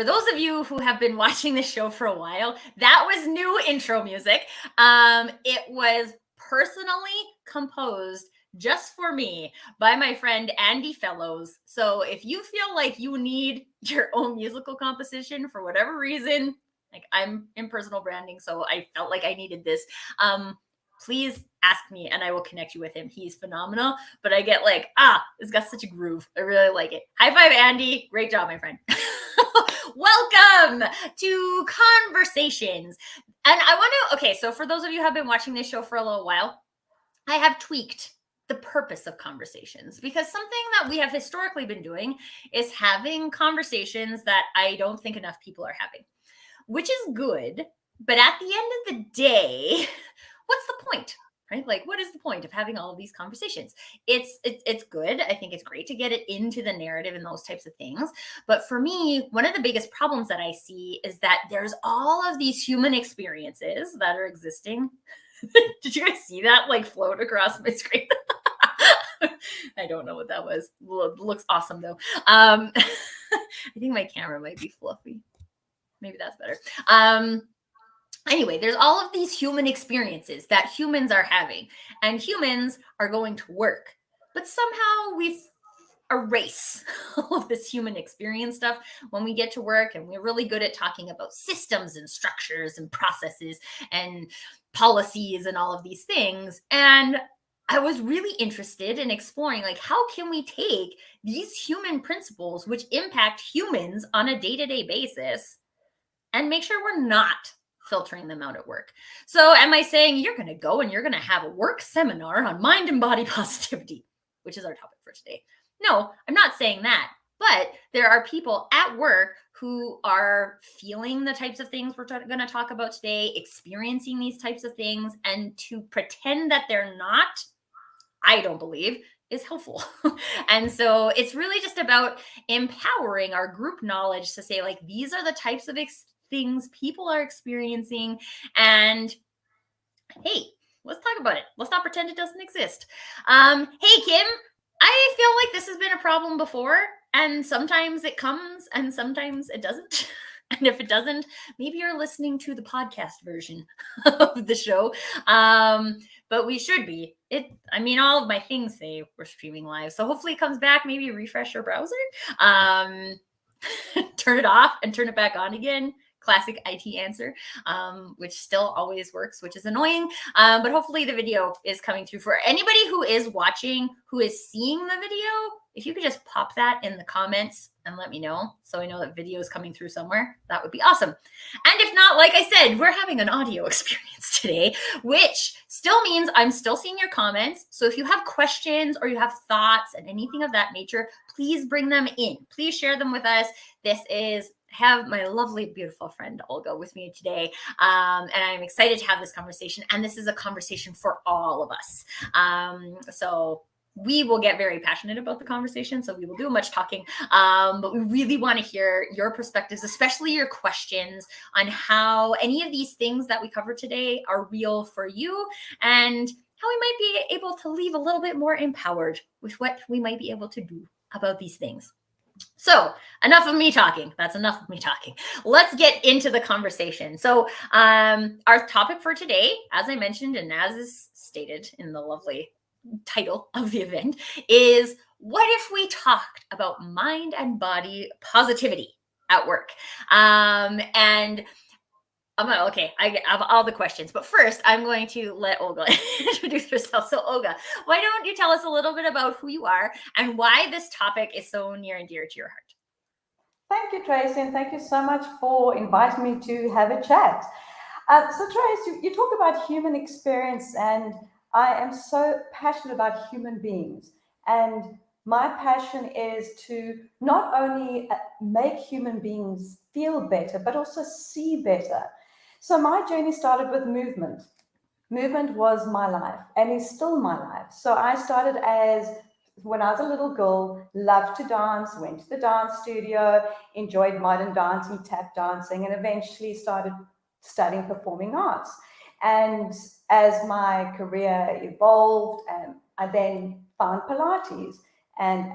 for those of you who have been watching this show for a while, that was new intro music. It was personally composed just for me by my friend Andy Fellows. So if you feel like you need your own musical composition for whatever reason, like I'm in personal branding, so I felt like I needed this. Please ask me and I will connect you with him. He's phenomenal, but I get like, it's got such a groove. I really like it. High five, Andy. Great job, my friend. Welcome to Conversations. And I want to, okay, so for those of you who have been watching this show for a little while, I have tweaked the purpose of conversations, because something that we have historically been doing is having conversations that I don't think enough people are having, which is good. But at the end of the day, what's the point? Right? Like, what is the point of having all of these conversations? It's good. I think it's great to get it into the narrative and those types of things. But for me, one of the biggest problems that I see is that there's all of these human experiences that are existing. Did you guys see that like float across my screen? I don't know what that was. Looks awesome though. I think my camera might be fluffy. Maybe that's better. Anyway, there's all of these human experiences that humans are having, and humans are going to work. But somehow we erase all of this human experience stuff when we get to work, and we're really good at talking about systems and structures and processes and policies and all of these things. And I was really interested in exploring, like, how can we take these human principles which impact humans on a day-to-day basis and make sure we're not filtering them out at work. So am I saying you're going to go and you're going to have a work seminar on mind and body positivity, which is our topic for today? No, I'm not saying that. But there are people at work who are feeling the types of things we're going to talk about today, experiencing these types of things, and to pretend that they're not, I don't believe, is helpful. And so it's really just about empowering our group knowledge to say, like, these are the types of things people are experiencing, and hey, let's talk about it. Let's not pretend it doesn't exist. Hey, Kim, I feel like this has been a problem before, and sometimes it comes and sometimes it doesn't. And if it doesn't, maybe you're listening to the podcast version of the show. But we should be. All of my things say we're streaming live. So hopefully it comes back. Maybe refresh your browser. Turn it off and turn it back on again. Classic IT answer, which still always works, which is annoying. But hopefully the video is coming through. For anybody who is watching, who is seeing the video, if you could just pop that in the comments and let me know, so I know that video is coming through somewhere, that would be awesome. And if not, like I said, we're having an audio experience today, which still means I'm still seeing your comments. So if you have questions or you have thoughts and anything of that nature, please bring them in. Please share them with us. Have my lovely, beautiful friend Olga with me today. And I'm excited to have this conversation. And this is a conversation for all of us. So we will get very passionate about the conversation. So we will do much talking. But we really want to hear your perspectives, especially your questions on how any of these things that we cover today are real for you, and how we might be able to leave a little bit more empowered with what we might be able to do about these things. So enough of me talking. That's enough of me talking. Let's get into the conversation. So our topic for today, as I mentioned, and as is stated in the lovely title of the event, is what if we talked about mind and body positivity at work? And I have all the questions, but first I'm going to let Olga introduce herself. So Olga, why don't you tell us a little bit about who you are and why this topic is so near and dear to your heart? Thank you, Tracy, and thank you so much for inviting me to have a chat. So Tracy, you talk about human experience, and I am so passionate about human beings. And my passion is to not only make human beings feel better, but also see better. So my journey started with movement. Movement was my life and is still my life. So I started when I was a little girl, loved to dance, went to the dance studio, enjoyed modern dancing, tap dancing, and eventually started studying performing arts. And as my career evolved, I then found Pilates. And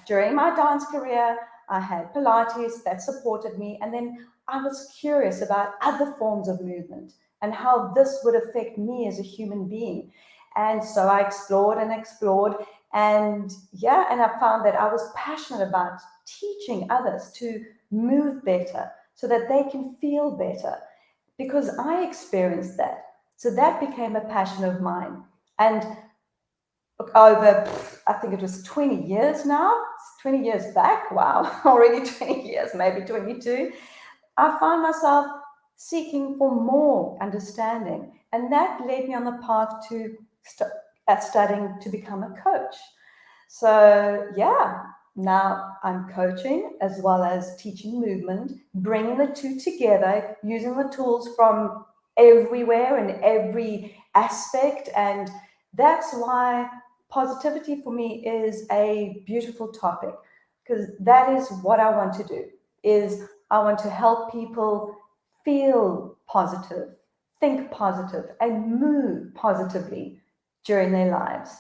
during my dance career, I had Pilates that supported me. And then I was curious about other forms of movement and how this would affect me as a human being. And so I explored and explored. And yeah, and I found that I was passionate about teaching others to move better so that they can feel better because I experienced that. So that became a passion of mine. And over, I think it was 20 years now, 20 years back, wow, already 20 years, maybe 22, I found myself seeking for more understanding. And that led me on the path to studying to become a coach. So, yeah, now I'm coaching as well as teaching movement, bringing the two together, using the tools from everywhere and every aspect. And that's why positivity for me is a beautiful topic, because that is what I want to do is I want to help people feel positive, think positive, and move positively during their lives,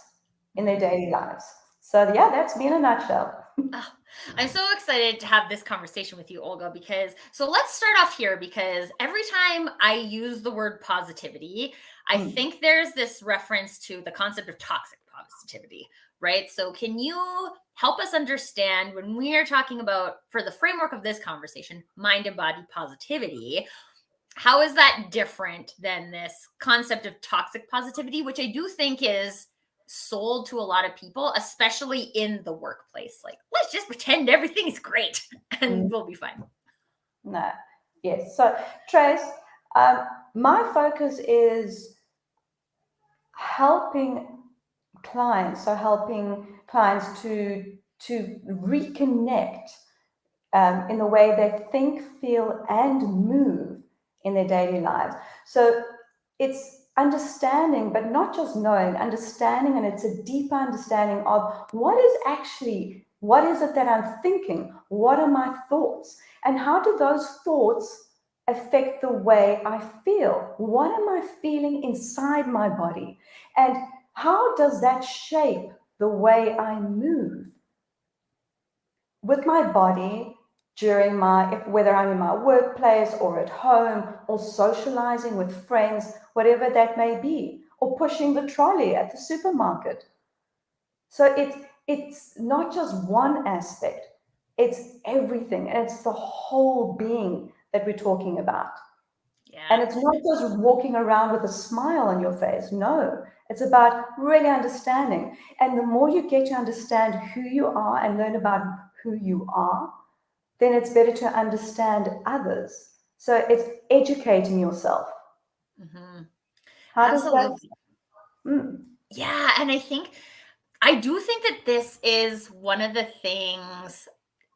in their daily lives. So yeah, that's me in a nutshell. Oh, I'm so excited to have this conversation with you, Olga, because so let's start off here because every time I use the word positivity, I Mm. think there's this reference to the concept of toxic positivity, right? So, can you help us understand when we are talking about, for the framework of this conversation, mind and body positivity? How is that different than this concept of toxic positivity, which I do think is sold to a lot of people, especially in the workplace? Like, let's just pretend everything is great Mm. and we'll be fine. No. Yes. So, Trace, um, my focus is helping clients, so helping clients to reconnect in the way they think, feel, and move in their daily lives. So it's understanding, but not just knowing, understanding, and it's a deeper understanding of what is it that I'm thinking? What are my thoughts? And how do those thoughts affect the way I feel? What am I feeling inside my body? And how does that shape the way I move with my body during whether I'm in my workplace or at home or socializing with friends, whatever that may be, or pushing the trolley at the supermarket. So it's not just one aspect, it's everything, and it's the whole being that we're talking about. And Yeah. it's not just walking around with a smile on your face. No, it's about really understanding. And the more you get to understand who you are and learn about who you are, then it's better to understand others. So it's educating yourself. Hmm. How does that? Absolutely. Mm, Yeah. And I do think that this is one of the things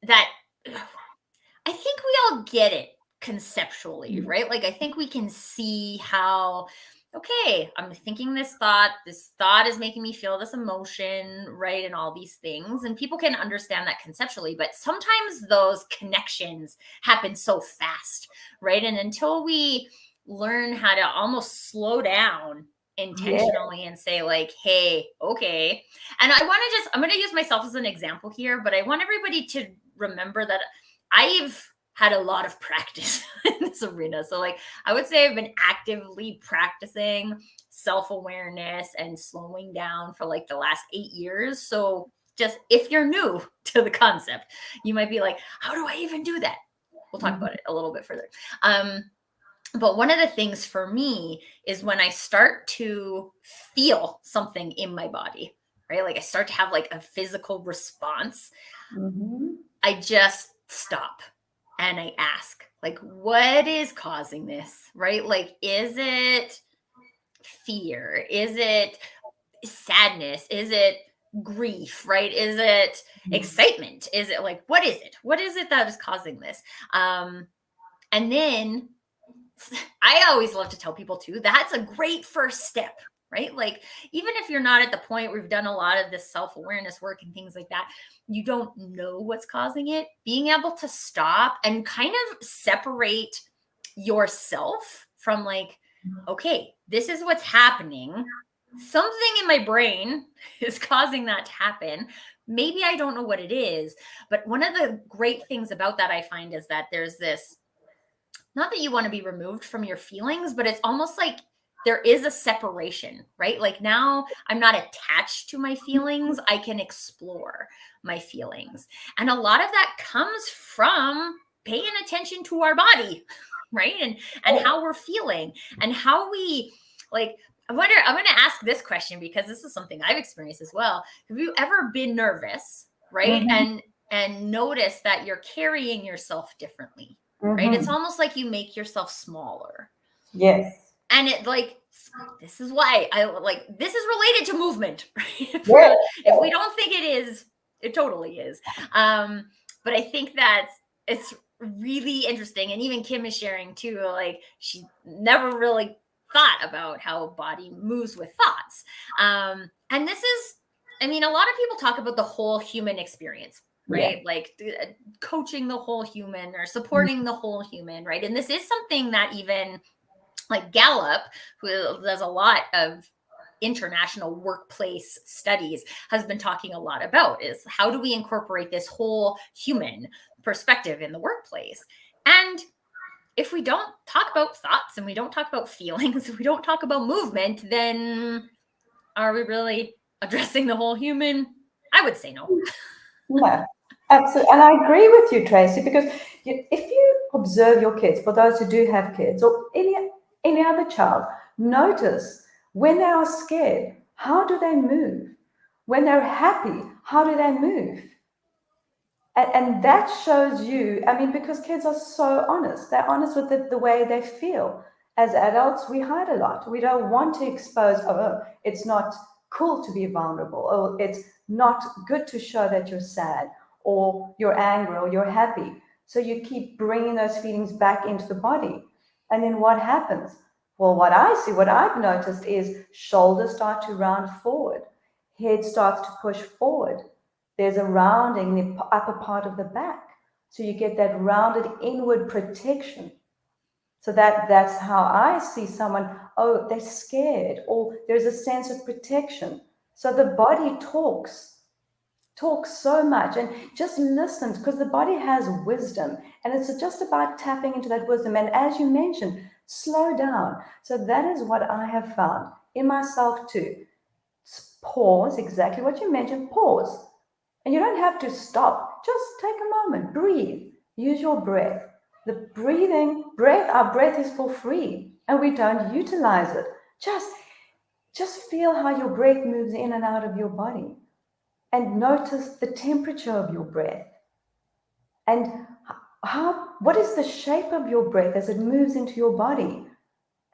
that I think we all get it conceptually, mm, right? Like, I think we can see how, okay, I'm thinking this thought is making me feel this emotion, right? And all these things. And people can understand that conceptually, but sometimes those connections happen so fast, right? And until we learn how to almost slow down yeah. intentionally and say, like, hey, okay. And I'm going to use myself as an example here, but I want everybody to remember that I've had a lot of practice in this arena. So, like, I would say I've been actively practicing self awareness and slowing down for like the last 8 years. So, just if you're new to the concept, you might be like, how do I even do that? We'll talk Mhm, about it a little bit further. But one of the things for me is when I start to feel something in my body, right? Like I start to have like a physical response, mhm, I just stop and I ask, like, what is causing this? Right? Like, is it fear? Is it sadness? Is it grief? Right? Is it mhm, excitement? Is it like, what is it? What is it that is causing this? And then I always love to tell people too, that's a great first step, right? Like, even if you're not at the point where you've done a lot of this self awareness work and things like that, you don't know what's causing it. Being able to stop and kind of separate yourself from, like, okay, this is what's happening. Something in my brain is causing that to happen. maybe I don't know what it is. But one of the great things about that I find is that there's this, not that you want to be removed from your feelings, but it's almost like there is a separation, right? Like now I'm not attached to my feelings. I can explore my feelings. And a lot of that comes from paying attention to our body, right? And how we're feeling and how we like I wonder, I'm going to ask this question because this is something I've experienced as well. Have you ever been nervous, right? Mm-hmm. And notice that you're carrying yourself differently, right? It's Mm-hmm. almost like you make yourself smaller. Yes. And it like, this is why I like, this is related to movement, right? Yes. If we don't think it is, it totally is. But I think that it's really interesting. And even Kim is sharing too, like she never really thought about how body moves with thoughts. And this is, I mean, a lot of people talk about the whole human experience, Yeah. right? Like coaching the whole human or supporting the whole human, right? And this is something that even like Gallup, who does a lot of international workplace studies, has been talking a lot about is how do we incorporate this whole human perspective in the workplace? And if we don't talk about thoughts and we don't talk about feelings, if we don't talk about movement, then are we really addressing the whole human? I would say no. No, absolutely. And I agree with you, Tracy, because if you observe your kids, for those who do have kids or any other child, notice when they are scared, how do they move? When they're happy, how do they move? And that shows you, I mean, because kids are so honest. They're honest with the way they feel. As adults, we hide a lot. We don't want to expose, oh, it's not cool to be vulnerable, or it's not good to show that you're sad, or you're angry, or you're happy. So you keep bringing those feelings back into the body. And then what happens? Well, what I see, what I've noticed is shoulders start to round forward, head starts to push forward, there's a rounding in the upper part of the back. So you get that rounded inward protection. So that's how I see someone, oh, they're scared, or there's a sense of protection. So the body talks so much and just listens because the body has wisdom and it's just about tapping into that wisdom. And as you mentioned, slow down. So that is what I have found in myself too. Pause, exactly what you mentioned, pause. And you don't have to stop. Just take a moment, breathe, use your breath. The our breath is for free and we don't utilize it. Just feel how your breath moves in and out of your body and notice the temperature of your breath and what is the shape of your breath as it moves into your body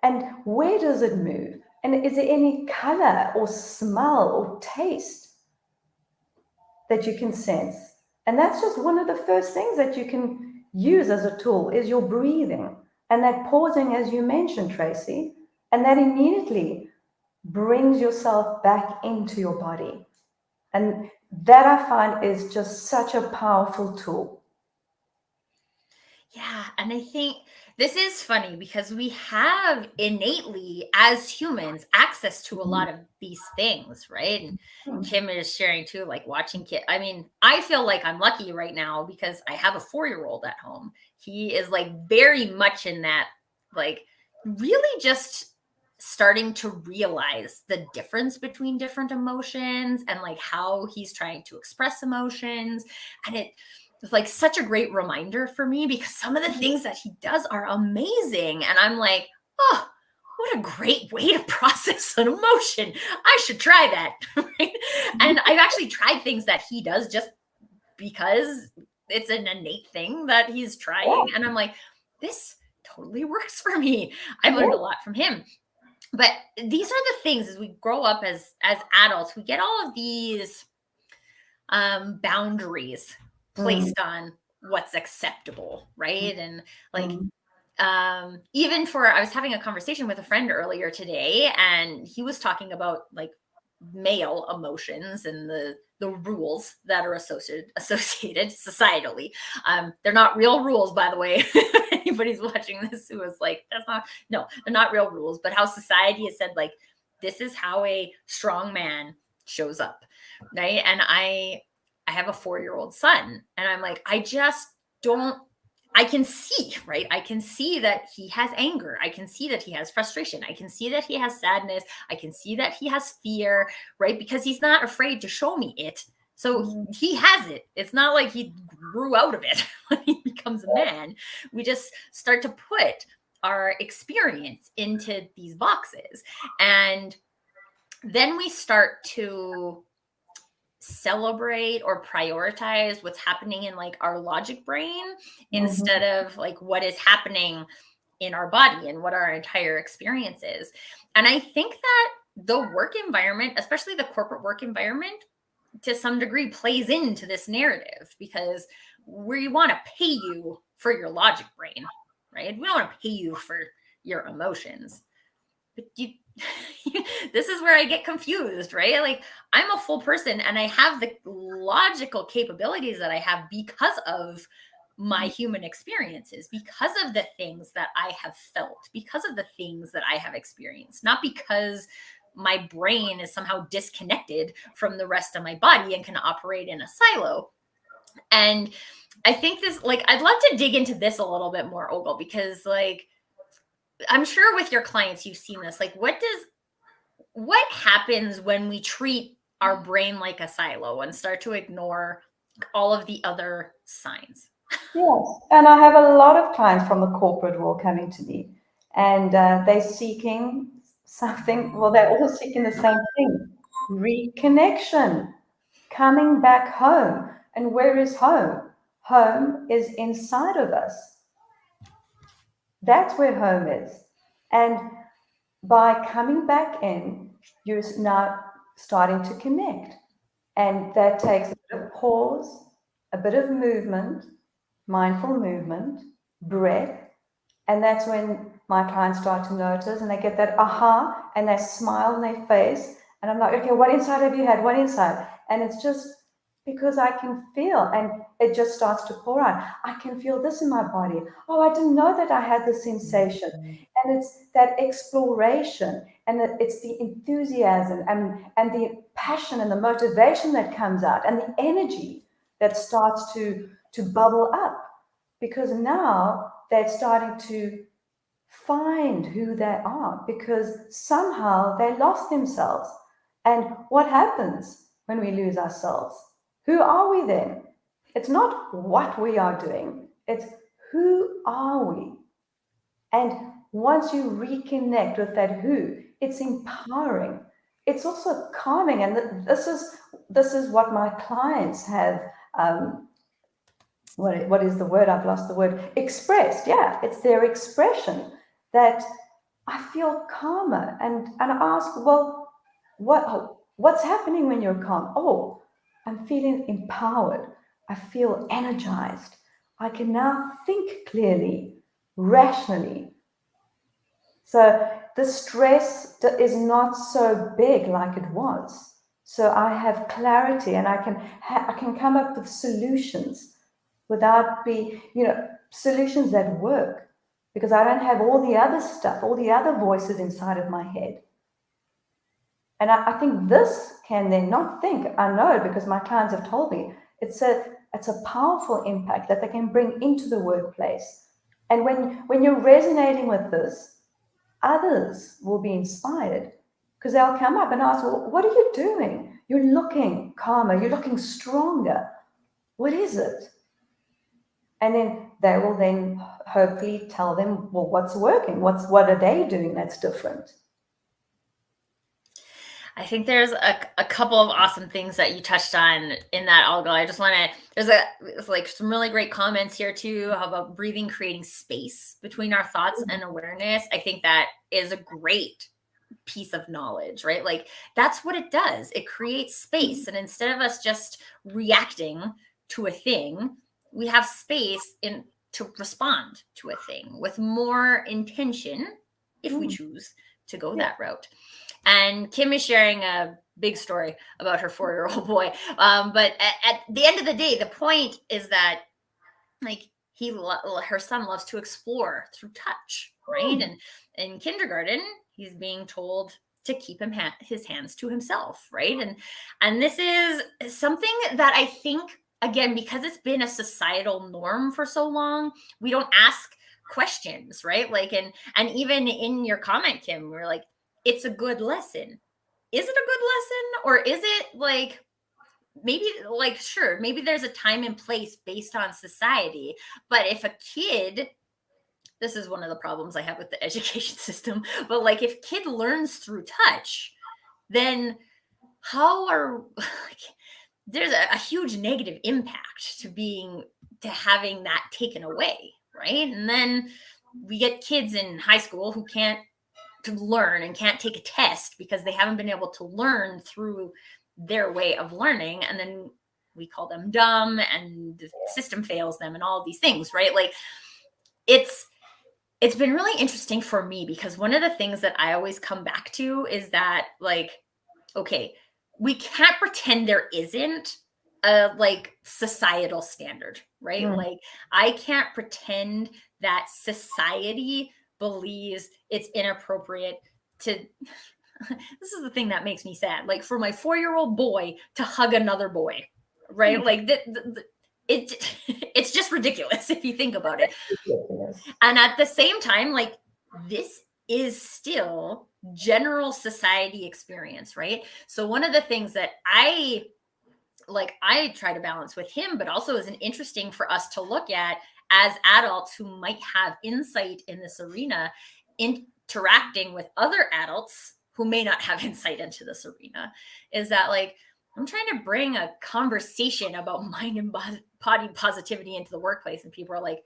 and where does it move and is there any color or smell or taste that you can sense. And that's just one of the first things that you can use as a tool is your breathing and that pausing, as you mentioned, Tracy, and that immediately brings yourself back into your body. And that I find is just such a powerful tool. Yeah. And I think this is funny because we have innately, as humans, access to a lot of these things, right? And Kim is sharing too, like watching kid. I mean, I feel like I'm lucky right now because I have a 4-year-old at home. He is like very much in that, like, really just starting to realize the difference between different emotions and like how he's trying to express emotions. And it's like such a great reminder for me because some of the things that he does are amazing. And I'm like, oh, what a great way to process an emotion. I should try that. Right? And I've actually tried things that he does just because it's an innate thing that he's trying. And I'm like, this totally works for me. I've learned a lot from him. But these are the things as we grow up as adults, we get all of these boundaries placed on what's acceptable, right? And like even for I was having a conversation with a friend earlier today and he was talking about like male emotions and the rules that are associated societally. They're not real rules, by the way. If anybody's watching this who is like, that's not, no, they're not real rules, but how society has said like this is how a strong man shows up, right? And I have a 4-year-old son, and I'm like, I just don't, I can see, right? I can see that he has anger. I can see that he has frustration. I can see that he has sadness. I can see that he has fear, right? Because he's not afraid to show me it. So he has it. It's not like he grew out of it when he becomes a man. We just start to put our experience into these boxes. And then we start to celebrate or prioritize what's happening in like our logic brain instead of like what is happening in our body and what our entire experience is. And I think that the work environment, especially the corporate work environment, to some degree plays into this narrative, because we want to pay you for your logic brain, right? We don't want to pay you for your emotions. But you this is where I get confused, right? Like, I'm a full person and I have the logical capabilities that I have because of my human experiences, because of the things that I have felt, because of the things that I have experienced, not because my brain is somehow disconnected from the rest of my body and can operate in a silo. And I think this, like, I'd love to dig into this a little bit more, Ogle, because like, I'm sure with your clients, you've seen this. Like, what happens when we treat our brain like a silo and start to ignore all of the other signs? Yes, and I have a lot of clients from the corporate world coming to me, and they're seeking something. Well, they're all seeking the same thing: reconnection, coming back home. And where is home? Home is inside of us. That's where home is. And by coming back in, you're now starting to connect. And that takes a bit of pause, a bit of movement, mindful movement, breath. And that's when my clients start to notice and they get that aha and they smile on their face. And I'm like, okay, what insight have you had? What insight? And it's just because I can feel, and it just starts to pour out. I can feel this in my body. Oh, I didn't know that I had this sensation. And it's that exploration, and that it's the enthusiasm and the passion and the motivation that comes out, and the energy that starts to bubble up, because now they're starting to find who they are, because somehow they lost themselves. And what happens when we lose ourselves? Who are we then? It's not what we are doing, it's who are we? And once you reconnect with that who, it's empowering. It's also calming. And this is what my clients have. What is the word? I've lost the word. Expressed. Yeah, it's their expression that I feel calmer. And I ask, well, what's happening when you're calm? Oh, I'm feeling empowered. I feel energized. I can now think clearly, rationally. So the stress is not so big like it was. So I have clarity, and I can come up with solutions without solutions that work, because I don't have all the other stuff, all the other voices inside of my head. And I think this can then not think, I know it because my clients have told me, it's a powerful impact that they can bring into the workplace. And when you're resonating with this, others will be inspired, because they'll come up and ask, well, what are you doing? You're looking calmer, you're looking stronger. What is it? And then they will then hopefully tell them, well, what's working? What are they doing that's different? I think there's a couple of awesome things that you touched on in that, Olga. I just want to, there's like some really great comments here too about breathing, creating space between our thoughts and awareness. I think that is a great piece of knowledge, right? Like, that's what it does. It creates space. And instead of us just reacting to a thing, we have space to respond to a thing with more intention if we choose to go that route. And Kim is sharing a big story about her 4-year-old boy. But at the end of the day, the point is that, like, her son loves to explore through touch, right? And in kindergarten, he's being told to keep his hands to himself, right? And this is something that I think, again, because it's been a societal norm for so long, we don't ask questions, right? Like, and even in your comment, Kim, we're like, it's a good lesson. Is it a good lesson, or is it like, maybe, like, sure, maybe there's a time and place based on society, but if a kid, this is one of the problems I have with the education system, but like, if kid learns through touch, then how are like, there's a huge negative impact to having that taken away, right? And then we get kids in high school who can't to learn and can't take a test because they haven't been able to learn through their way of learning, and then we call them dumb and the system fails them and all of these things, right? Like, it's been really interesting for me, because one of the things that I always come back to is that, like, okay, we can't pretend there isn't a like societal standard, right? Like, I can't pretend that society believes it's inappropriate to this is the thing that makes me sad, like, for my 4-year-old boy to hug another boy, right? Like, it's just ridiculous if you think about it. And at the same time, like, this is still general society experience, right? So one of the things that I try to balance with him, but also is an interesting for us to look at as adults who might have insight in this arena, interacting with other adults who may not have insight into this arena, is that, like, I'm trying to bring a conversation about mind and body positivity into the workplace, and people are like,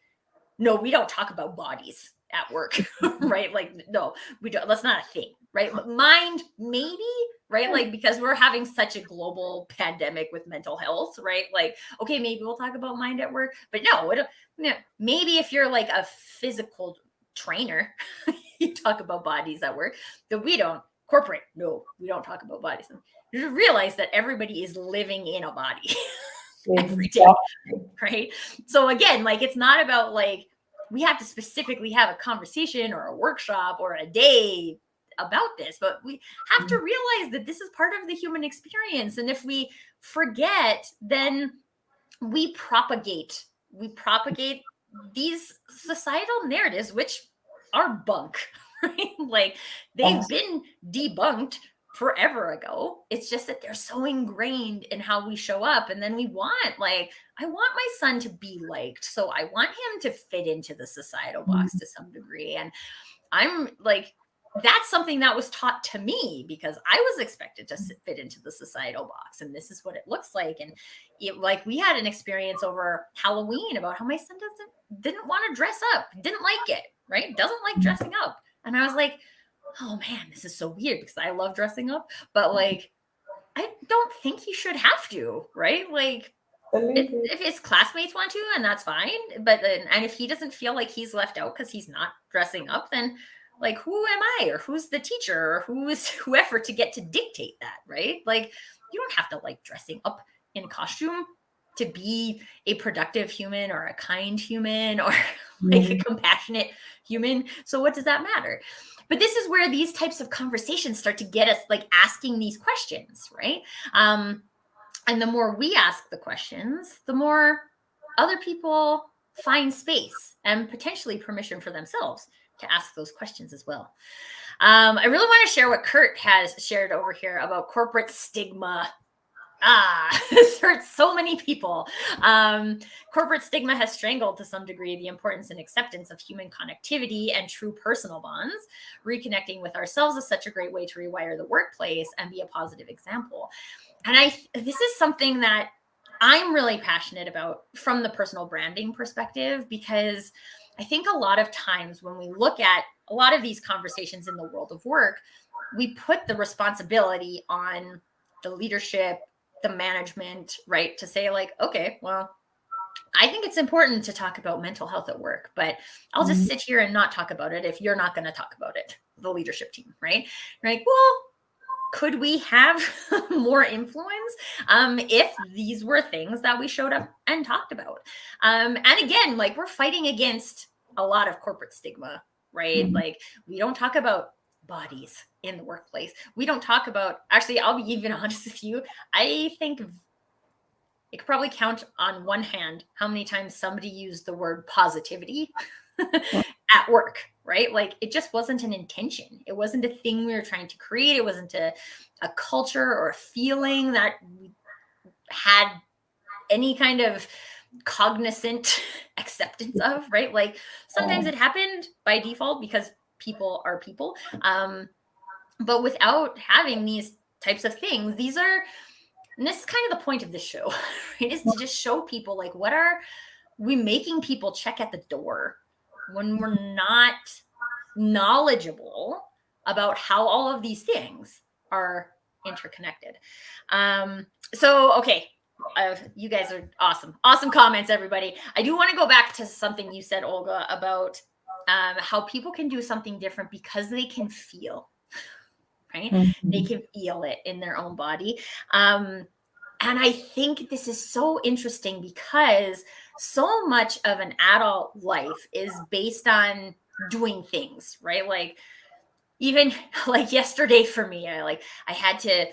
no, we don't talk about bodies at work, right? Like, no, we don't. That's not a thing, right? But mind, maybe, right? Like, because we're having such a global pandemic with mental health, right? Like, okay, maybe we'll talk about mind at work, but no, maybe if you're like a physical trainer, you talk about bodies at work. But we don't. Corporate, no, we don't talk about bodies. You realize that everybody is living in a body every day, right? So again, like, it's not about like, we have to specifically have a conversation or a workshop or a day about this, but we have to realize that this is part of the human experience. And if we forget, then we propagate these societal narratives, which are bunk, right? Like, they've been debunked forever ago. It's just that they're so ingrained in how we show up. And then we want, like, I want my son to be liked, so I want him to fit into the societal box to some degree. And I'm like, that's something that was taught to me because I was expected to fit into the societal box, and this is what it looks like. And like, we had an experience over Halloween about how my son didn't want to dress up, didn't like it, right? Doesn't like dressing up. And I was like, oh man, this is so weird, because I love dressing up, but like, I don't think he should have to, right? Like, if his classmates want to, and that's fine. But then, and if he doesn't feel like he's left out because he's not dressing up, then like, who am I, or who's the teacher, or who is whoever to get to dictate that, right? Like, you don't have to like dressing up in costume to be a productive human or a kind human or like a compassionate human. So what does that matter? But this is where these types of conversations start to get us like asking these questions, right? And the more we ask the questions, the more other people find space and potentially permission for themselves to ask those questions as well. I really want to share what Kurt has shared over here about corporate stigma. This hurts so many people. Corporate stigma has strangled to some degree the importance and acceptance of human connectivity and true personal bonds. Reconnecting with ourselves is such a great way to rewire the workplace and be a positive example. And this is something that I'm really passionate about from the personal branding perspective, because I think a lot of times when we look at a lot of these conversations in the world of work, we put the responsibility on the leadership, the management, right? To say like, okay, well, I think it's important to talk about mental health at work, but I'll just sit here and not talk about it if you're not going to talk about it, the leadership team, right? Like, well, could we have more influence if these were things that we showed up and talked about? And again, like, we're fighting against a lot of corporate stigma, right? Like, we don't talk about bodies in the workplace. We don't talk about, actually, I'll be even honest with you. I think it could probably count on one hand how many times somebody used the word positivity at work, right? Like it just wasn't an intention. It wasn't a thing we were trying to create. It wasn't a culture or a feeling that we had any kind of cognizant acceptance of, right? Like sometimes it happened by default because people are people. But without having these types of things, these are, and this is kind of the point of this show, right? Is to just show people like, what are we making people check at the door when we're not knowledgeable about how all of these things are interconnected. So, okay. You guys are awesome. Awesome comments, everybody. I do want to go back to something you said, Olga, about how people can do something different because they can feel, right? Mm-hmm. They can feel it in their own body. And I think this is so interesting because so much of an adult life is based on doing things, right? Like even like yesterday for me, I had to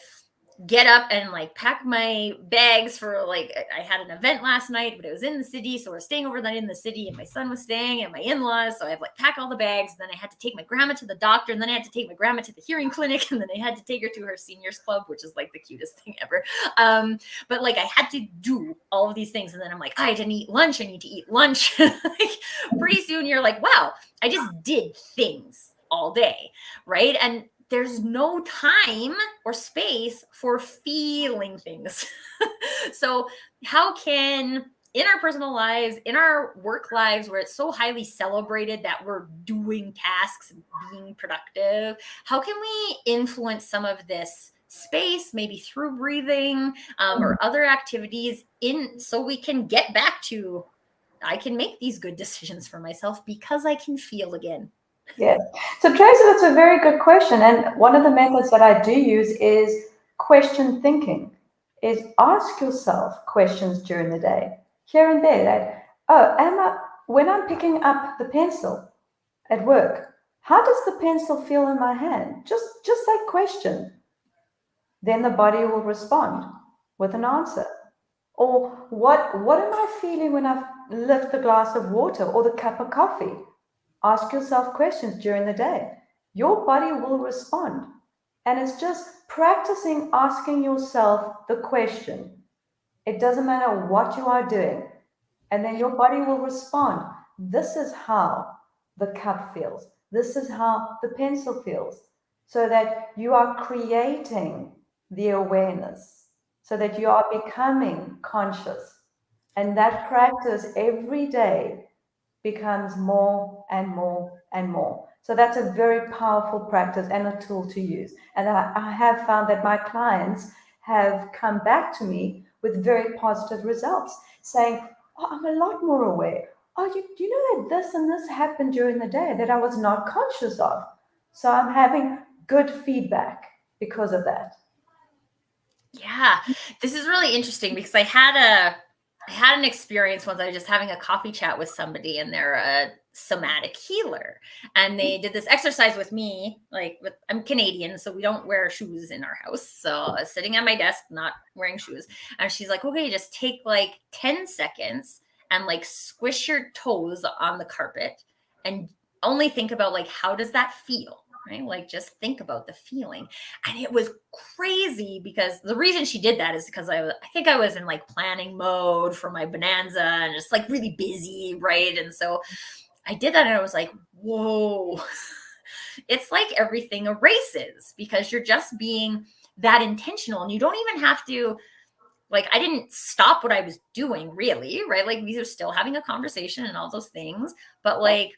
get up and like pack my bags for like, I had an event last night, but it was in the city. So we're staying overnight in the city and my son was staying and my in-laws. So I have like pack all the bags. And then I had to take my grandma to the doctor and then I had to take my grandma to the hearing clinic. And then I had to take her to her seniors club, which is like the cutest thing ever. But like I had to do all of these things. And then I'm like, I didn't eat lunch. I need to eat lunch. Like pretty soon you're like, wow, I just did things all day. Right. And there's no time or space for feeling things. So how can, in our personal lives, in our work lives, where it's so highly celebrated that we're doing tasks and being productive, how can we influence some of this space, maybe through breathing or other activities, so we can get back to, I can make these good decisions for myself because I can feel again. Yes. So, Tracy, that's a very good question. And one of the methods that I do use is question thinking, is ask yourself questions during the day, here and there, that, when I'm picking up the pencil at work, how does the pencil feel in my hand? Just that question. Then the body will respond with an answer. Or what am I feeling when I lift the glass of water or the cup of coffee? Ask yourself questions during the day. Your body will respond. And it's just practicing asking yourself the question. It doesn't matter what you are doing. And then your body will respond. This is how the cup feels. This is how the pencil feels. So that you are creating the awareness, so that you are becoming conscious. And that practice every day becomes more and more and more. So that's a very powerful practice and a tool to use. And I have found that my clients have come back to me with very positive results, saying, oh, I'm a lot more aware. Oh, do you know that this and this happened during the day that I was not conscious of? So I'm having good feedback because of that. Yeah, this is really interesting because I had an experience once. I was just having a coffee chat with somebody and they're a somatic healer and they did this exercise with me. I'm Canadian, so we don't wear shoes in our house. So I was sitting at my desk, not wearing shoes. And she's like, okay, just take like 10 seconds and like squish your toes on the carpet and only think about like, how does that feel? Right? Like just think about the feeling. And it was crazy because the reason she did that is because I think I was in like planning mode for my bonanza and just like really busy, right? And so I did that and I was like, whoa. It's like everything erases because you're just being that intentional and you don't even have to, like, I didn't stop what I was doing really, right? Like we were still having a conversation and all those things, but like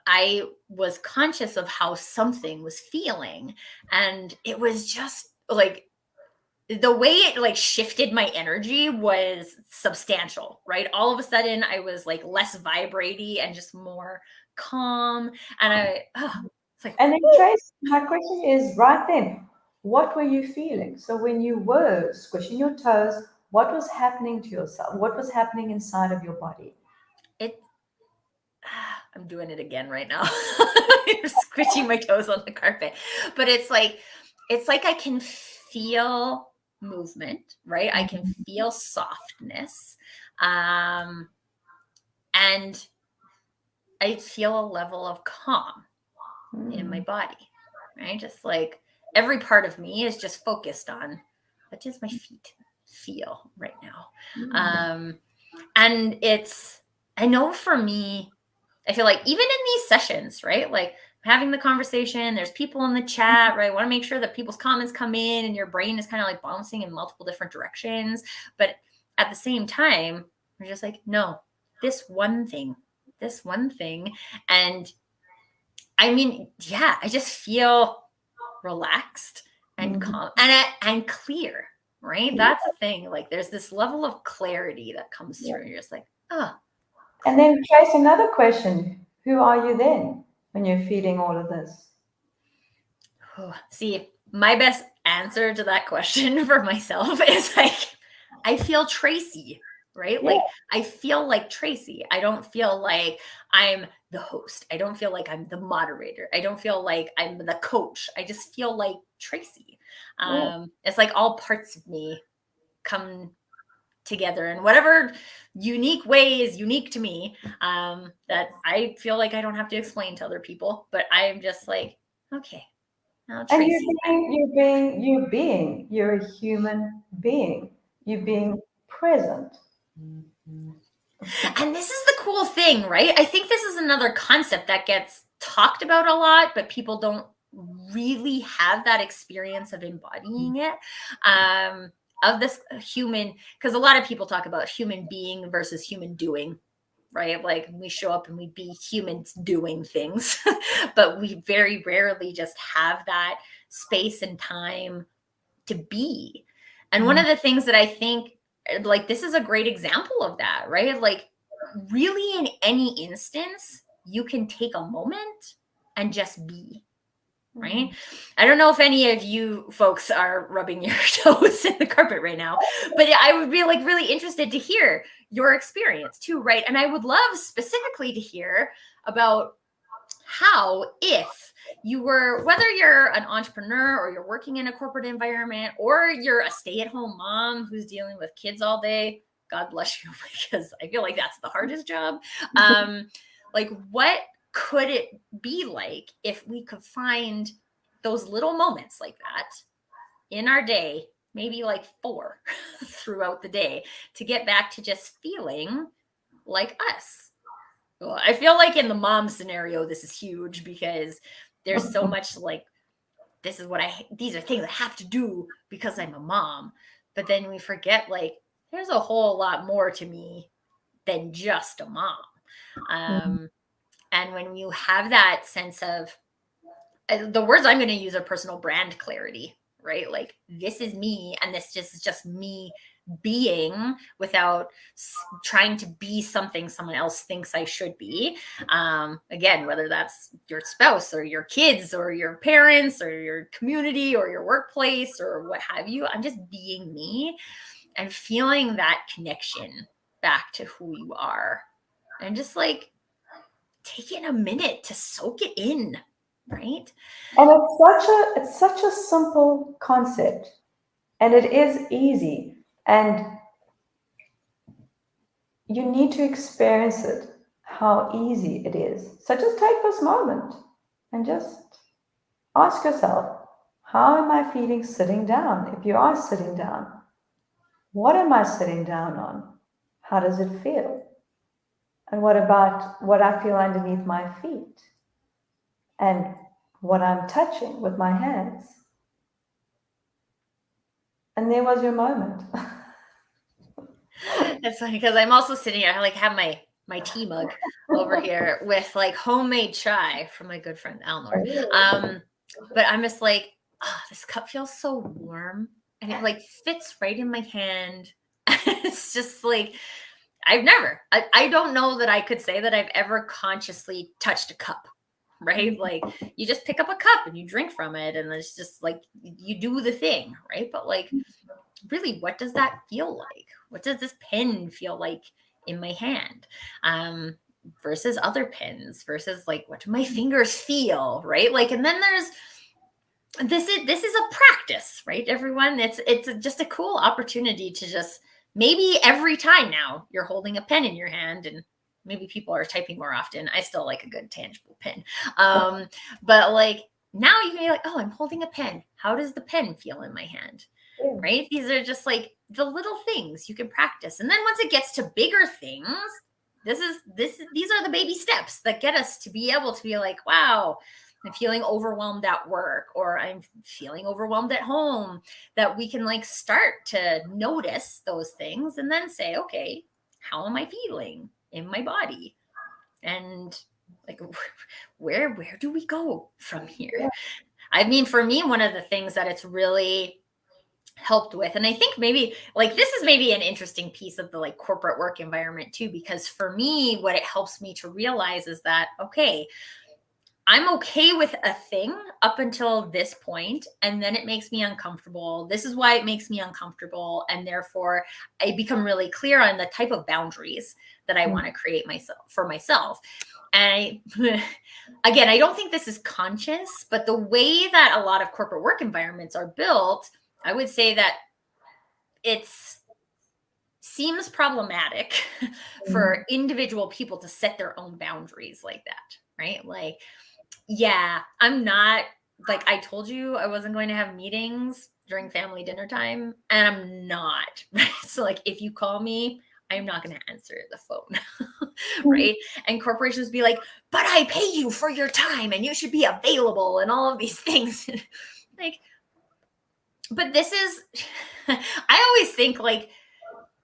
I was conscious of how something was feeling. And it was just like the way it like shifted my energy was substantial, right? All of a sudden I was like less vibraty and just more calm. And it's like, And then, Trace, my question is right then, what were you feeling? So when you were squishing your toes, what was happening to yourself? What was happening inside of your body? it I'm doing it again right now. I'm squishing my toes on the carpet. But it's like I can feel movement, right? I can feel softness. And I feel a level of calm in my body, right? Just like every part of me is just focused on what does my feet feel right now. And I know for me, I feel like even in these sessions, right? Like having the conversation, there's people in the chat, right? I want to make sure that people's comments come in and your brain is kind of like bouncing in multiple different directions. But at the same time, we're just like, no, this one thing. And I mean, yeah, I just feel relaxed and calm and clear, right? That's the thing. Like there's this level of clarity that comes through. And you're just like, oh. And then Trace, another question. Who are you then when you're feeling all of this? See, my best answer to that question for myself is like, I feel Tracy, right? Like I feel like Tracy. I don't feel like I'm the host. I don't feel like I'm the moderator. I don't feel like I'm the coach. I just feel like Tracy. It's like all parts of me come together in whatever unique way is unique to me, that I feel like I don't have to explain to other people, but I'm just like, okay. And you're a human being. You're being present. And this is the cool thing, right? I think this is another concept that gets talked about a lot, but people don't really have that experience of embodying it. Of this human, because a lot of people talk about human being versus human doing, right? Like we show up and we be humans doing things, but we very rarely just have that space and time to be. And one of the things that I think, like, this is a great example of that, right? Like, really, in any instance, you can take a moment and just be, right? I don't know if any of you folks are rubbing your toes in the carpet right now, but I would be like really interested to hear your experience too, right? And I would love specifically to hear about how, if you were, whether you're an entrepreneur or you're working in a corporate environment or you're a stay-at-home mom who's dealing with kids all day, God bless you, because I feel like that's the hardest job. Like, what could it be like if we could find those little moments like that in our day, maybe like 4 throughout the day, to get back to just feeling like us? Well, I feel like in the mom scenario, this is huge because there's so much like, these are things I have to do because I'm a mom. But then we forget, like, there's a whole lot more to me than just a mom. And when you have that sense of, the words I'm going to use are personal brand clarity, right? Like, this is me, and this is just me being without trying to be something someone else thinks I should be. Again, whether that's your spouse or your kids or your parents or your community or your workplace or what have you, I'm just being me and feeling that connection back to who you are, and just like taking a minute to soak it in, right? And it's such a simple concept, and it is easy, and you need to experience it, how easy it is. So just take this moment and just ask yourself, how am I feeling sitting down? If you are sitting down, what am I sitting down on? How does it feel? And what about what I feel underneath my feet? And what I'm touching with my hands? And there was your moment. That's funny because I'm also sitting here. I like have my tea mug over here with like homemade chai from my good friend Alnor. But I'm just like, oh, this cup feels so warm, and it like fits right in my hand. It's just like, I don't know that I could say that I've ever consciously touched a cup, right? Like, you just pick up a cup and you drink from it, and it's just like you do the thing, right? But like, really, what does that feel like? What does this pen feel like in my hand? versus other pins versus like what do my fingers feel, right? Like, and then there's this is a practice, right, everyone? It's just a cool opportunity to just maybe every time now you're holding a pen in your hand, and maybe people are typing more often. I still like a good tangible pen. But like now you can be like, oh, I'm holding a pen. How does the pen feel in my hand? Yeah. Right? These are just like the little things you can practice. And then once it gets to bigger things, these are the baby steps that get us to be able to be like, wow, I'm feeling overwhelmed at work, or I'm feeling overwhelmed at home, that we can like start to notice those things and then say, okay, how am I feeling in my body? And like, where do we go from here? I mean, for me, one of the things that it's really helped with, and I think maybe like this is maybe an interesting piece of the like corporate work environment too, because for me, what it helps me to realize is that, okay, I'm okay with a thing up until this point, and then it makes me uncomfortable. This is why it makes me uncomfortable. And therefore, I become really clear on the type of boundaries that I want to create myself for myself. And again, I don't think this is conscious, but the way that a lot of corporate work environments are built, I would say that it's seems problematic for individual people to set their own boundaries like that, right? Like, yeah, I'm not like I told you I wasn't going to have meetings during family dinner time, and I'm not, right? So like if you call me, I'm not going to answer the phone, right? And corporations be like, "But I pay you for your time and you should be available," and all of these things. Like, but this is I always think like,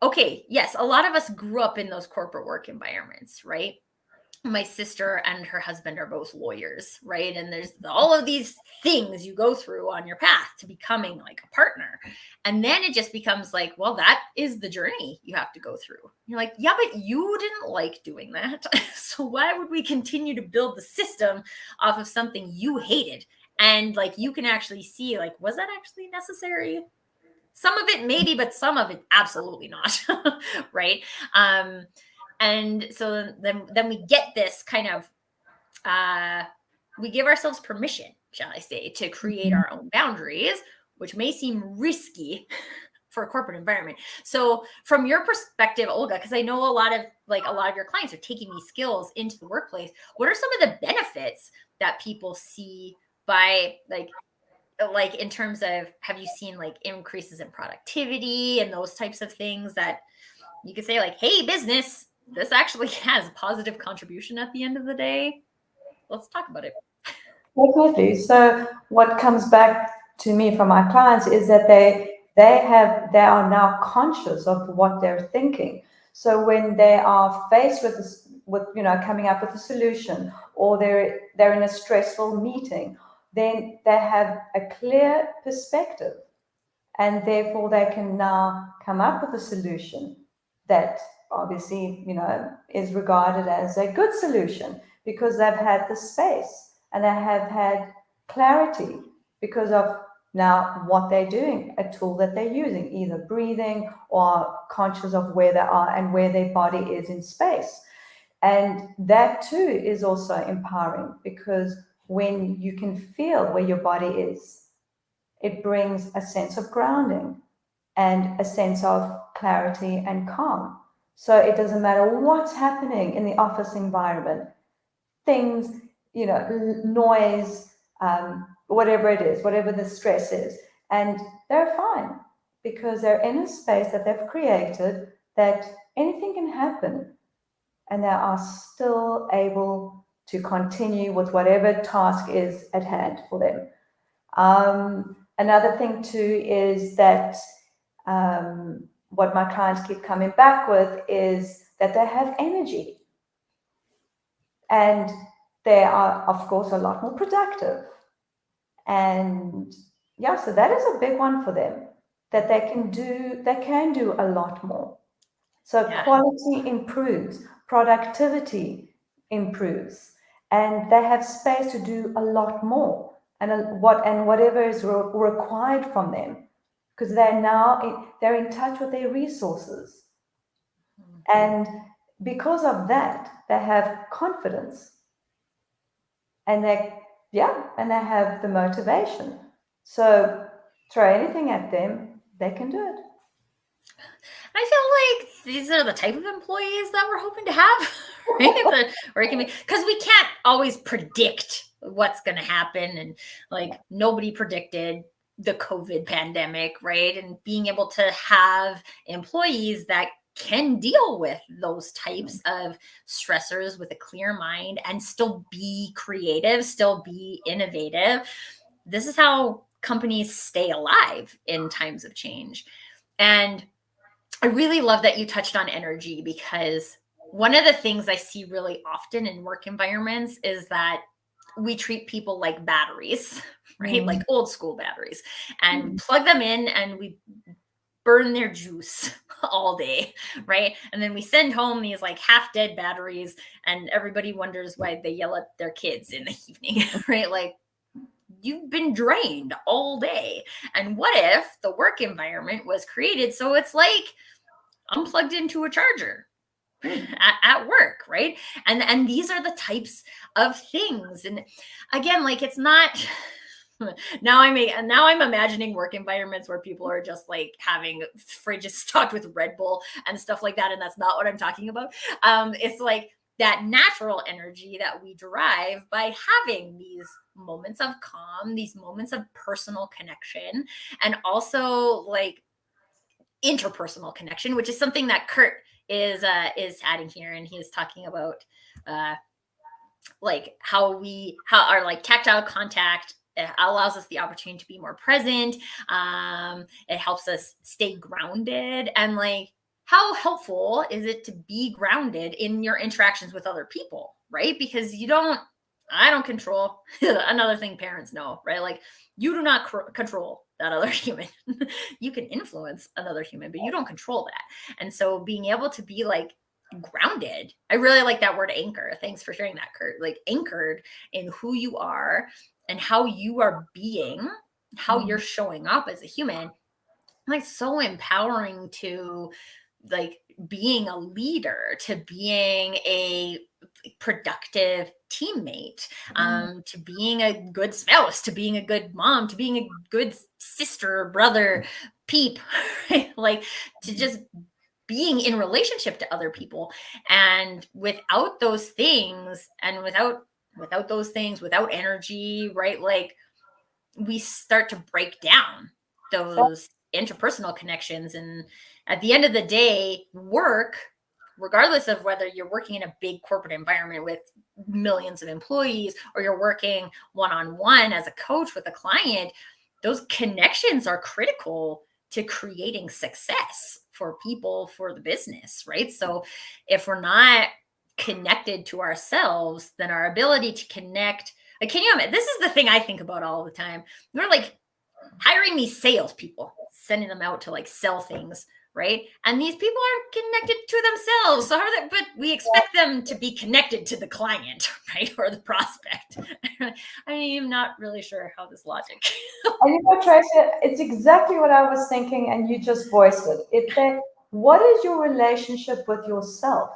okay, yes, a lot of us grew up in those corporate work environments, right? My sister and her husband are both lawyers, right? And there's all of these things you go through on your path to becoming like a partner. And then it just becomes like, well, that is the journey you have to go through. You're like, yeah, but you didn't like doing that. So why would we continue to build the system off of something you hated? And like you can actually see, like, was that actually necessary? Some of it maybe, but some of it absolutely not. Right. And so then we get this kind of we give ourselves permission, shall I say, to create our own boundaries, which may seem risky for a corporate environment. So from your perspective, Olga, because I know a lot of your clients are taking these skills into the workplace, what are some of the benefits that people see by like in terms of, have you seen like increases in productivity and those types of things that you could say like, hey, business, this actually has a positive contribution at the end of the day? Let's talk about it. Definitely. So what comes back to me from my clients is that they are now conscious of what they're thinking. So when they are faced with this, with coming up with a solution, or they're in a stressful meeting, then they have a clear perspective, and therefore they can now come up with a solution that obviously is regarded as a good solution, because they've had the space and they have had clarity because of now what they're doing, a tool that they're using, either breathing or conscious of where they are and where their body is in space. And that too is also empowering, because when you can feel where your body is, it brings a sense of grounding and a sense of clarity and calm. So it doesn't matter what's happening in the office environment, things, noise, whatever it is, whatever the stress is, and they're fine because they're in a space that they've created that anything can happen, and they are still able to continue with whatever task is at hand for them. Another thing too is that what my clients keep coming back with is that they have energy, and they are, of course, a lot more productive. And yeah, so that is a big one for them, that they can do a lot more. So Yeah. quality improves, productivity improves, and they have space to do a lot more, and whatever is required from them, because they're in touch with their resources, and because of that, they have confidence and they have the motivation. So throw anything at them, they can do it. I feel like these are the type of employees that we're hoping to have, right? Where it can be, because we can't always predict what's going to happen, and like nobody predicted the COVID pandemic, right? And being able to have employees that can deal with those types of stressors with a clear mind and still be creative, still be innovative. This is how companies stay alive in times of change. And I really love that you touched on energy, because one of the things I see really often in work environments is that we treat people like batteries, right? Mm. Like old school batteries, and we plug them in and we burn their juice all day, right? And then we send home these like half dead batteries, and everybody wonders why they yell at their kids in the evening, right? Like, you've been drained all day. And what if the work environment was created so it's like I'm plugged into a charger at work, right? And these are the types of things. And again, like, it's not now I'm imagining work environments where people are just like having fridges stocked with Red Bull and stuff like that, and that's not what I'm talking about. It's like that natural energy that we derive by having these moments of calm, these moments of personal connection, and also like interpersonal connection, which is something that Kurt is adding here, and he is talking about uh, like how our like tactile contact allows us the opportunity to be more present. It helps us stay grounded, and like, how helpful is it to be grounded in your interactions with other people, right? Because I don't control another thing parents know, right? Like, you do not control that other human. You can influence another human, but you don't control that. And so being able to be like grounded, I really like that word anchor. Thanks for sharing that, Kurt. Like, anchored in who you are and how you are being, how you're showing up as a human. Like, so empowering to like being a leader, to being a productive teammate, to being a good spouse, to being a good mom, to being a good sister, brother, peep, right? Like, to just being in relationship to other people. And without those things, and without those things, without energy, right? Like, we start to break down those interpersonal connections. And at the end of the day, work, regardless of whether you're working in a big corporate environment with millions of employees, or you're working one-on-one as a coach with a client, those connections are critical to creating success for people, for the business, right? So if we're not connected to ourselves, then our ability to connect, like, can you imagine? This is the thing I think about all the time. We're like hiring these salespeople, sending them out to like sell things, right? And these people aren't connected to themselves. So how are they? But we expect them to be connected to the client, right, or the prospect. I'm not really sure how this logic. And you know, Tracy, it's exactly what I was thinking, and you just voiced it. What is your relationship with yourself?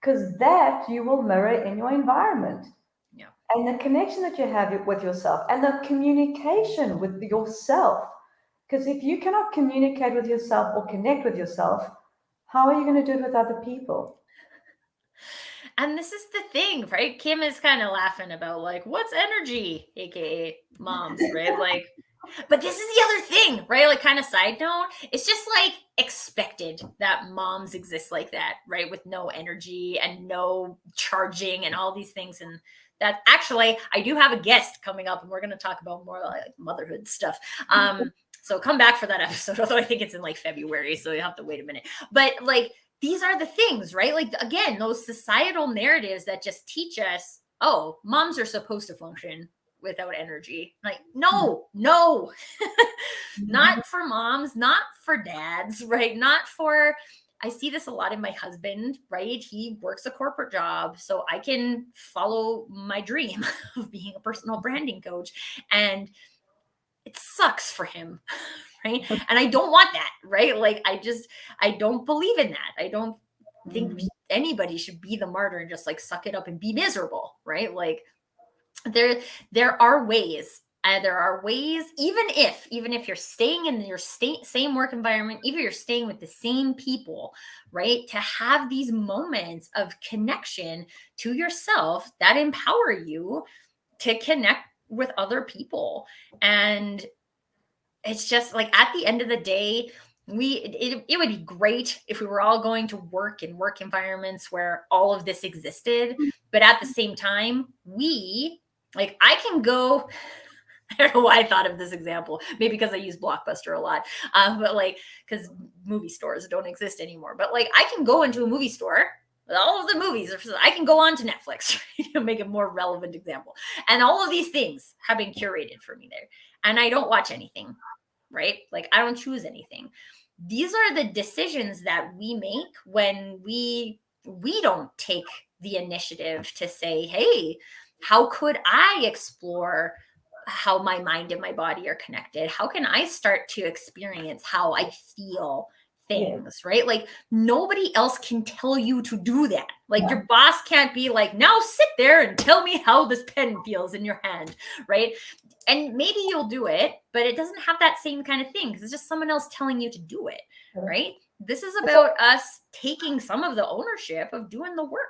Because that you will mirror in your environment. Yeah. And the connection that you have with yourself, and the communication with yourself. Because if you cannot communicate with yourself or connect with yourself, how are you going to do it with other people? And this is the thing, right? Kim is kind of laughing about like, what's energy, aka moms, right? Like, but this is the other thing, right? Like, kind of side note, it's just like expected that moms exist like that, right? With no energy and no charging and all these things. And that actually, I do have a guest coming up, and we're going to talk about more like motherhood stuff. So come back for that episode, although I think it's in like February, so you have to wait a minute. But like, these are the things, right? Like, again, those societal narratives that just teach us, oh, moms are supposed to function without energy. Like, no, not for moms, not for dads, right? Not for, I see this a lot in my husband, right? He works a corporate job, so I can follow my dream of being a personal branding coach. And it sucks for him, right? And I don't want that, right? Like, I don't believe in that. I don't think anybody should be the martyr and just like suck it up and be miserable, right? Like there are ways. There are ways, even if you're staying in your same work environment, even if you're staying with the same people, right? To have these moments of connection to yourself that empower you to connect with other people. And it's just like at the end of the day, it would be great if we were all going to work in work environments where all of this existed. But at the same time, I can go. I don't know why I thought of this example. Maybe because I use Blockbuster a lot, but like because movie stores don't exist anymore. But like I can go into a movie store. All of the movies, I can go on to Netflix to make a more relevant example. And all of these things have been curated for me there. And I don't watch anything, right? Like I don't choose anything. These are the decisions that we make when we don't take the initiative to say, hey, how could I explore how my mind and my body are connected? How can I start to experience how I feel things, right? Like nobody else can tell you to do that. Like your boss can't be like, now sit there and tell me how this pen feels in your hand, right? And maybe you'll do it, but it doesn't have that same kind of thing because it's just someone else telling you to do it, right? This is about us taking some of the ownership of doing the work.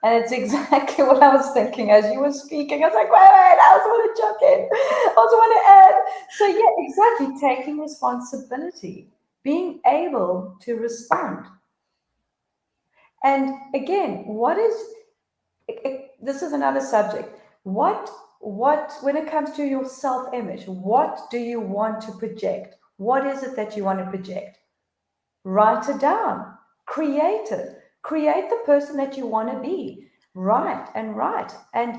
And it's exactly what I was thinking as you were speaking. I was like, wait, I also want to jump in. I also want to add. So yeah, exactly. Taking responsibility, being able to respond. And again, this is another subject. What, when it comes to your self-image, what do you want to project? What is it that you want to project? Write it down. Create it. Create the person that you want to be. Write and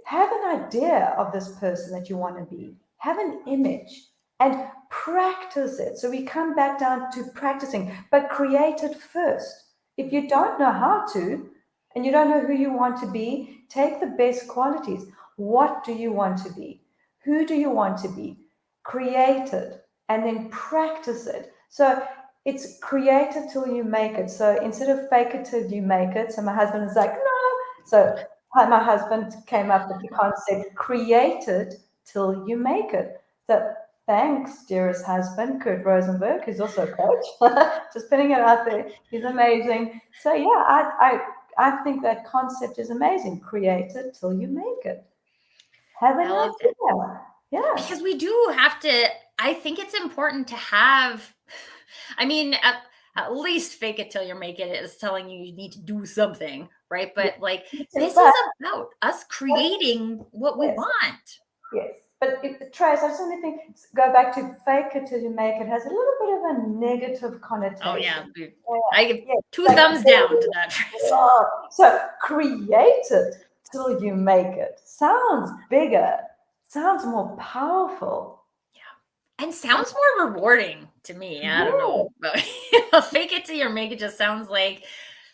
have an idea of this person that you want to be. Have an image and practice it. So we come back down to practicing, but create it first. If you don't know how to, and you don't know who you want to be, take the best qualities. What do you want to be? Who do you want to be? Create it and then practice it. So it's create it till you make it. So instead of fake it till you make it. So my husband is like, no. So my husband came up with the concept, create it till you make it. So thanks, dearest husband, Kurt Rosenberg, who's also a coach. Just putting it out there. He's amazing. So yeah, I think that concept is amazing. Create it till you make it. Have an idea. Yeah. Because we do have to, I think it's important to have, I mean, at least fake it till you make it is telling you need to do something, right? But like, this is about us creating what we want. Yes. But Trace, I just want to think, go back to fake it till you make it has a little bit of a negative connotation. Oh, yeah. I give two thumbs down to that, Trace. So create it till you make it. Sounds bigger. Sounds more powerful. Yeah. And sounds more rewarding to me. I don't know. But fake it till you make it just sounds like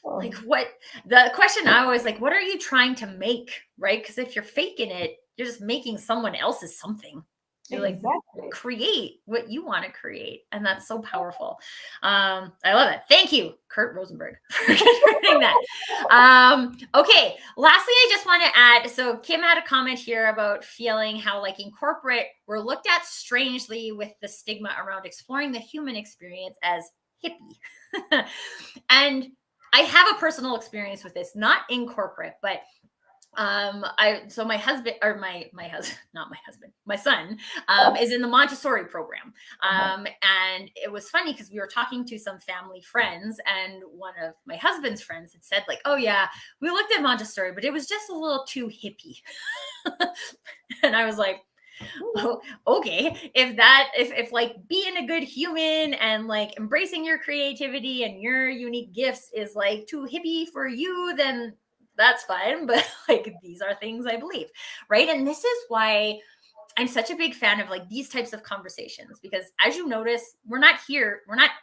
what the question I always like, what are you trying to make? Right? Because if you're faking it, you're just making someone else's something. You like create what you want to create. And that's so powerful. I love it. Thank you, Kurt Rosenberg, for doing that. Okay. Lastly, I just want to add, so Kim had a comment here about feeling how like in corporate, we're looked at strangely with the stigma around exploring the human experience as hippie. And I have a personal experience with this, not in corporate, but my husband, or my husband, not my husband, my son, is in the Montessori program. And it was funny because we were talking to some family friends, and one of my husband's friends had said like, oh yeah, we looked at Montessori, but it was just a little too hippie. And I was like, oh, okay, if like being a good human and like embracing your creativity and your unique gifts is like too hippie for you, then that's fine. But like, these are things I believe, right? And this is why I'm such a big fan of like these types of conversations, because as you notice, we're not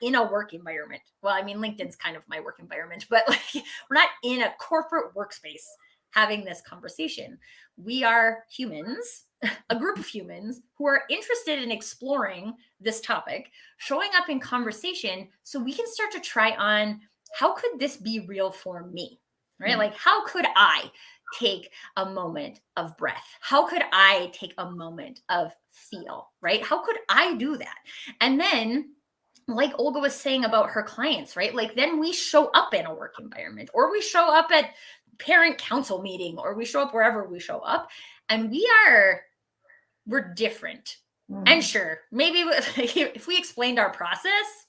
in a work environment. Well, I mean, LinkedIn's kind of my work environment, but like we're not in a corporate workspace having this conversation. We are humans, a group of humans who are interested in exploring this topic, showing up in conversation so we can start to try on how could this be real for me? Right? Like, how could I take a moment of breath? How could I take a moment of feel? Right? How could I do that? And then, like Olga was saying about her clients, right? Like, then we show up in a work environment, or we show up at parent council meeting, or we show up wherever we show up, and we're different. And sure, maybe if we explained our process,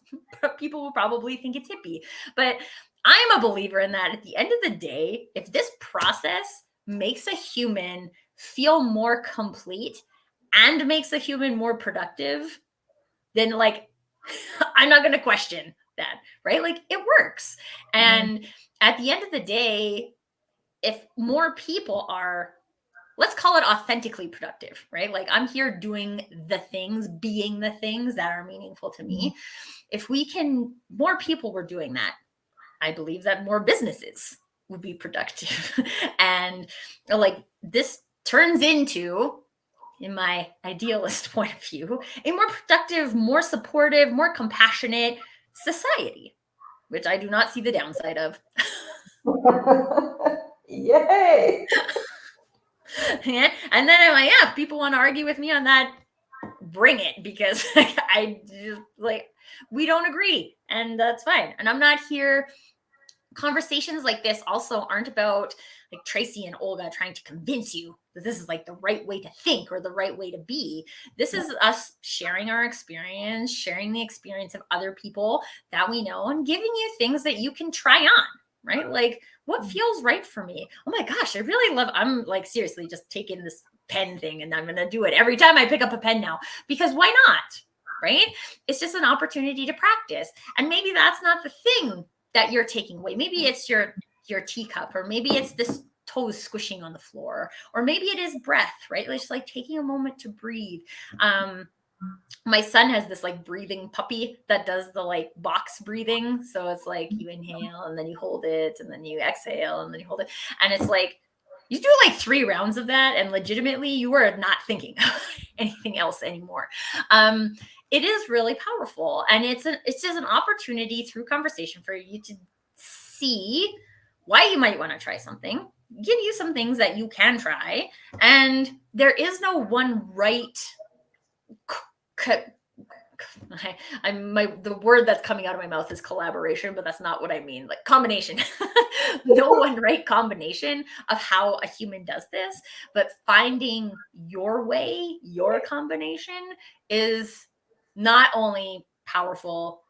people will probably think it's hippie. But I'm a believer in that at the end of the day, if this process makes a human feel more complete and makes a human more productive, then like I'm not going to question that, right? Like, it works. And at the end of the day, if more people are, let's call it authentically productive, right? Like, I'm here doing the things, being the things that are meaningful to me. If more people were doing that, I believe that more businesses would be productive. And like, this turns into, in my idealist point of view, a more productive, more supportive, more compassionate society, which I do not see the downside of. Yay! Yeah. And then I'm like, yeah, if people want to argue with me on that, bring it, because I just, like, we don't agree, and that's fine. And I'm not here. Conversations like this also aren't about like Tracy and Olga trying to convince you that this is like the right way to think or the right way to be. This is us sharing our experience, sharing the experience of other people that we know, and giving you things that you can try on, right? Like, what feels right for me? Oh my gosh, I really I'm like, seriously just taking this pen thing, and I'm going to do it every time I pick up a pen now, because why not? Right? It's just an opportunity to practice. And maybe that's not the thing that you're taking away. Maybe it's your teacup, or maybe it's this toes squishing on the floor, or maybe it is breath, right? It's just like taking a moment to breathe. My son has this like breathing puppy that does the like box breathing. So it's like you inhale and then you hold it, and then you exhale and then you hold it. And it's like, you do like 3 rounds of that, and legitimately you are not thinking anything else anymore. It is really powerful, and it's just an opportunity through conversation for you to see why you might want to try something, give you some things that you can try, and there is no one right. The word that's coming out of my mouth is collaboration, but that's not what I mean. Like, combination. No one right combination of how a human does this, but finding your way, your combination is not only powerful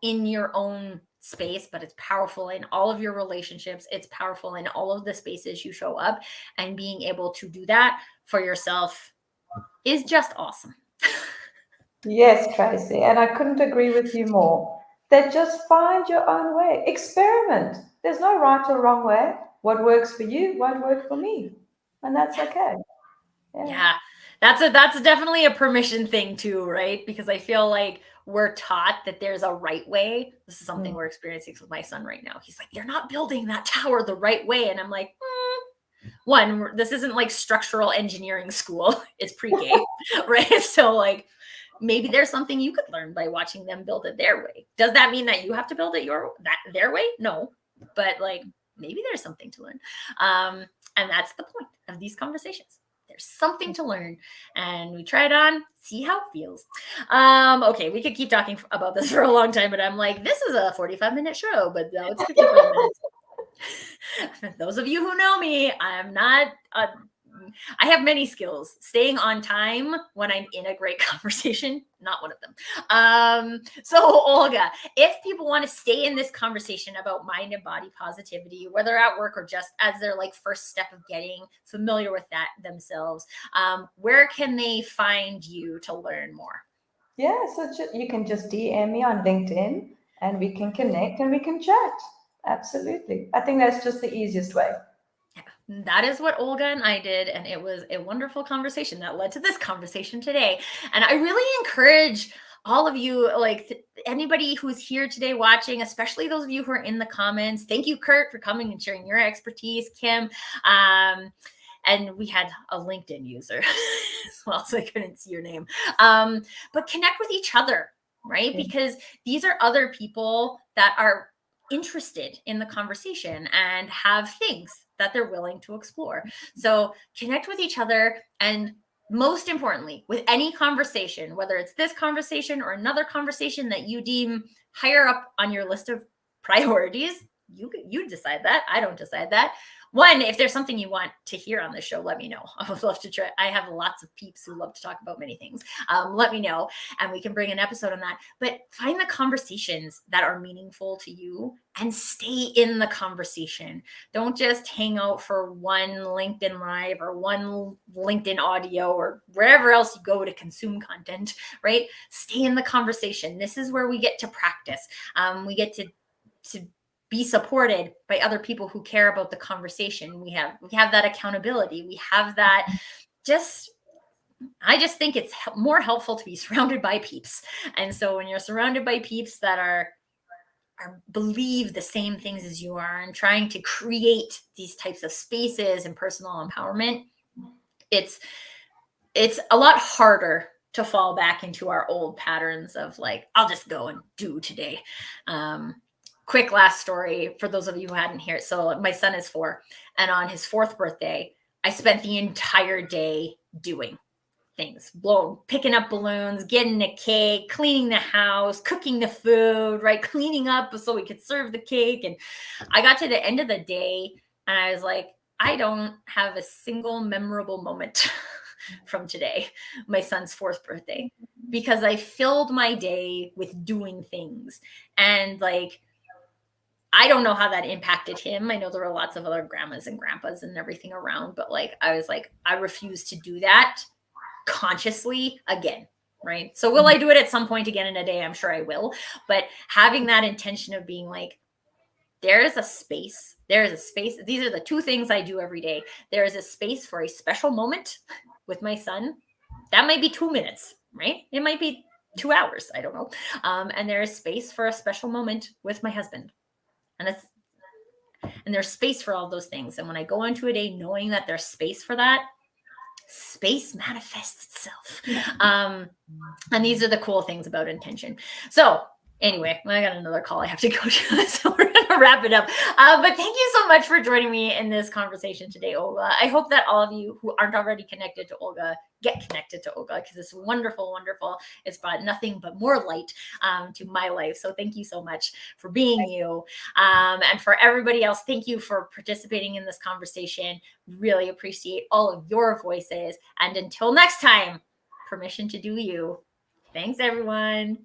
in your own space, but it's powerful in all of your relationships. It's powerful in all of the spaces you show up, and being able to do that for yourself is just awesome. Yes, Tracy, and I couldn't agree with you more. That just find your own way. Experiment. There's no right or wrong way. What works for you won't work for me, and that's okay. Yeah. That's definitely a permission thing too, right? Because I feel like we're taught that there's a right way. This is something we're experiencing with my son right now. He's like, "You're not building that tower the right way," and I'm like, one, this isn't like structural engineering school; it's pre-K, right? So like, maybe there's something you could learn by watching them build it their way. Does that mean that you have to build it their way? No, but like, maybe there's something to learn, and that's the point of these conversations. There's something to learn, and we try it on, see how it feels. Okay, we could keep talking about this for a long time, but I'm like, this is a 45-minute show, but now it's 55 minutes. Those of you who know me, I have many skills. Staying on time when I'm in a great conversation, not one of them. So Olga, if people want to stay in this conversation about mind and body positivity, whether at work or just as their like first step of getting familiar with that themselves, where can they find you to learn more? Yeah, so you can just DM me on LinkedIn, and we can connect and we can chat. Absolutely. I think that's just the easiest way. That is what Olga and I did, and it was a wonderful conversation that led to this conversation today. And I really encourage all of you, like anybody who's here today watching, especially those of you who are in the comments. Thank you, Kurt, for coming and sharing your expertise. Kim, and we had a LinkedIn user as well, so I couldn't see your name. But connect with each other, right? Because these are other people that are interested in the conversation and have things that they're willing to explore. So connect with each other, and most importantly, with any conversation, whether it's this conversation or another conversation that you deem higher up on your list of priorities, you decide that. I don't decide that. One, if there's something you want to hear on the show, let me know. I would love to try. I have lots of peeps who love to talk about many things. Let me know, and we can bring an episode on that. But find the conversations that are meaningful to you and stay in the conversation. Don't just hang out for one LinkedIn Live or one LinkedIn audio or wherever else you go to consume content, right? Stay in the conversation. This is where we get to practice. We get to be supported by other people who care about the conversation. We have that accountability. We have that I just think it's more helpful to be surrounded by peeps. And so when you're surrounded by peeps that are believe the same things as you are and trying to create these types of spaces and personal empowerment, it's a lot harder to fall back into our old patterns of like, I'll just go and do today. Quick last story for those of you who hadn't heard. So my son is 4, and on his 4th birthday, I spent the entire day doing things, picking up balloons, getting a cake, cleaning the house, cooking the food, right? Cleaning up so we could serve the cake. And I got to the end of the day and I was like, I don't have a single memorable moment from today, my son's 4th birthday, because I filled my day with doing things. And like, I don't know how that impacted him. I know there were lots of other grandmas and grandpas and everything around, but like, I was like, I refuse to do that consciously again, right? So will I do it at some point again in a day? I'm sure I will. But having that intention of being like, there is a space. These are the 2 things I do every day. There is a space for a special moment with my son. That might be 2 minutes, right? It might be 2 hours. I don't know. And there is space for a special moment with my husband. And there's space for all those things. And when I go into a day knowing that there's space for that, space manifests itself. And these are the cool things about intention. So anyway, I got another call I have to go to, so we're going to wrap it up. But thank you so much for joining me in this conversation today, Olga. I hope that all of you who aren't already connected to Olga get connected to Olga, because it's wonderful, wonderful. It's brought nothing but more light to my life. So thank you so much for being you. And for everybody else, thank you for participating in this conversation. Really appreciate all of your voices. And until next time, permission to do you. Thanks, everyone.